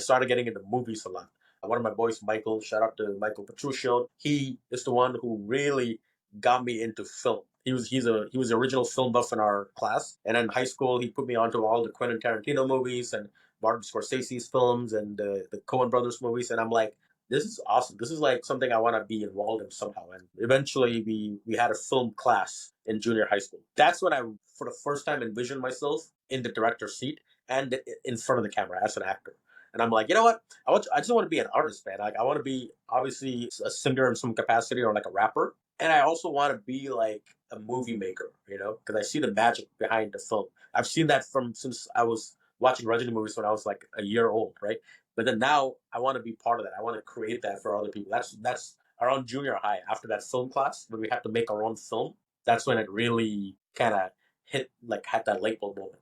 I started getting into movies a lot. One of my boys, Michael, shout out to Michael Petruccio. He is the one who really got me into film. He was the original film buff in our class, and in high school he put me onto all the Quentin Tarantino movies and Martin Scorsese's films and the Coen Brothers movies, and I'm like, this is awesome. This is like something I want to be involved in somehow. And eventually we had a film class in junior high school. That's when I, for the first time, envisioned myself in the director's seat and in front of the camera as an actor. And I'm like, you know what? I just want to be an artist, man. Like I want to be obviously a singer in some capacity or like a rapper, and I also want to be like a movie maker, because I see the magic behind the film. I've seen that from since I was watching Rajini movies when I was like a year old, right? But then now I want to be part of that. I want to create that for other people. That's around junior high after that film class when we had to make our own film. That's when it really kind of hit, like had that light bulb moment,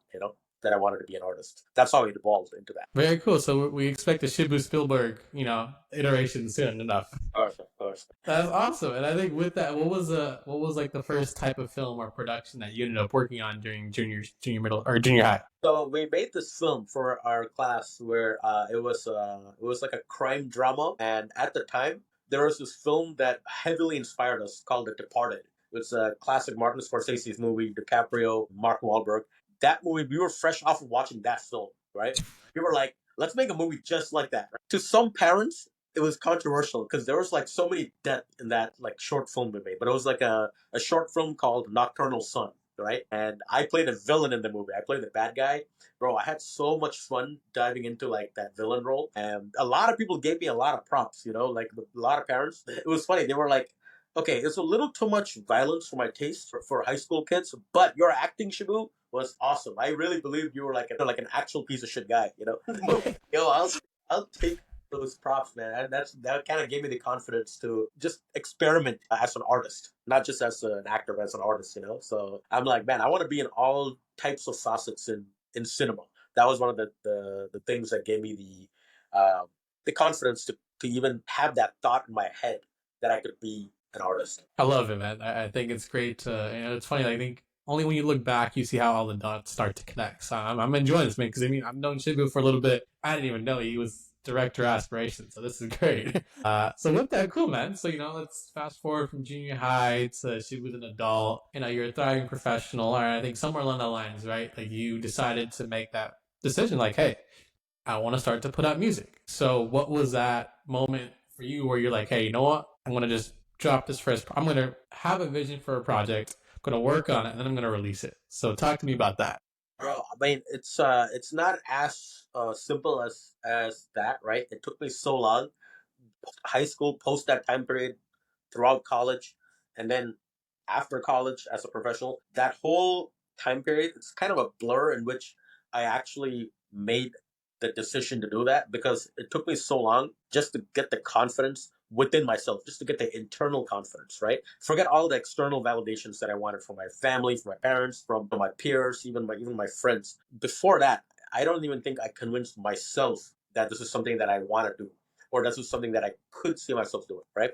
that I wanted to be an artist. That's how it evolved into that. Very cool. So we expect the Shibu Spielberg, iteration soon enough. Of course, of course. That's awesome. And I think with that, what was like the first type of film or production that you ended up working on during junior middle or junior high? So we made this film for our class where it was like a crime drama, and at the time there was this film that heavily inspired us called The Departed. It's a classic Martin Scorsese's movie, DiCaprio, Mark Wahlberg. That movie, we were fresh off of watching that film, right? We were like, let's make a movie just like that. Right? To some parents, it was controversial because there was like so many death in that like short film we made, but it was like a short film called Nocturnal Sun, right? And I played a villain in the movie. I played the bad guy. Bro, I had so much fun diving into like that villain role. And a lot of people gave me a lot of props, like a lot of parents. It was funny. They were like, okay, it's a little too much violence for my taste for high school kids, but your acting, Shibu, was awesome. I really believed you were like an actual piece of shit guy, Yo, I'll take those props, man. And that kind of gave me the confidence to just experiment as an artist, not just as an actor, but as an artist. So I'm like, man, I want to be in all types of facets in cinema. That was one of the things that gave me the confidence to even have that thought in my head that I could be an artist. I love it, man. I think it's great. It's funny. I think only when you look back, you see how all the dots start to connect. So I'm enjoying this, man, because I mean, I've known Shibu for a little bit. I didn't even know he was director aspiration. So this is great. So with that, cool, man. So, let's fast forward from junior high to Shibu's an adult. You're a thriving professional. Or I think somewhere along the lines, right? Like you decided to make that decision like, hey, I want to start to put out music. So what was that moment for you where you're like, hey, you know what? I'm going to just drop this first. I'm going to have a vision for a project. I'm going to work on it, and then I'm going to release it. So talk to me about that. Bro, I mean, it's not as simple as that, right? It took me so long, high school, post that time period, throughout college, and then after college as a professional. That whole time period, it's kind of a blur in which I actually made the decision to do that because it took me so long just to get the confidence within myself, just to get the internal confidence, right? Forget all the external validations that I wanted from my family, from my parents, from my peers, even my friends. Before that, I don't even think I convinced myself that this is something that I want to do or this is something that I could see myself doing, right?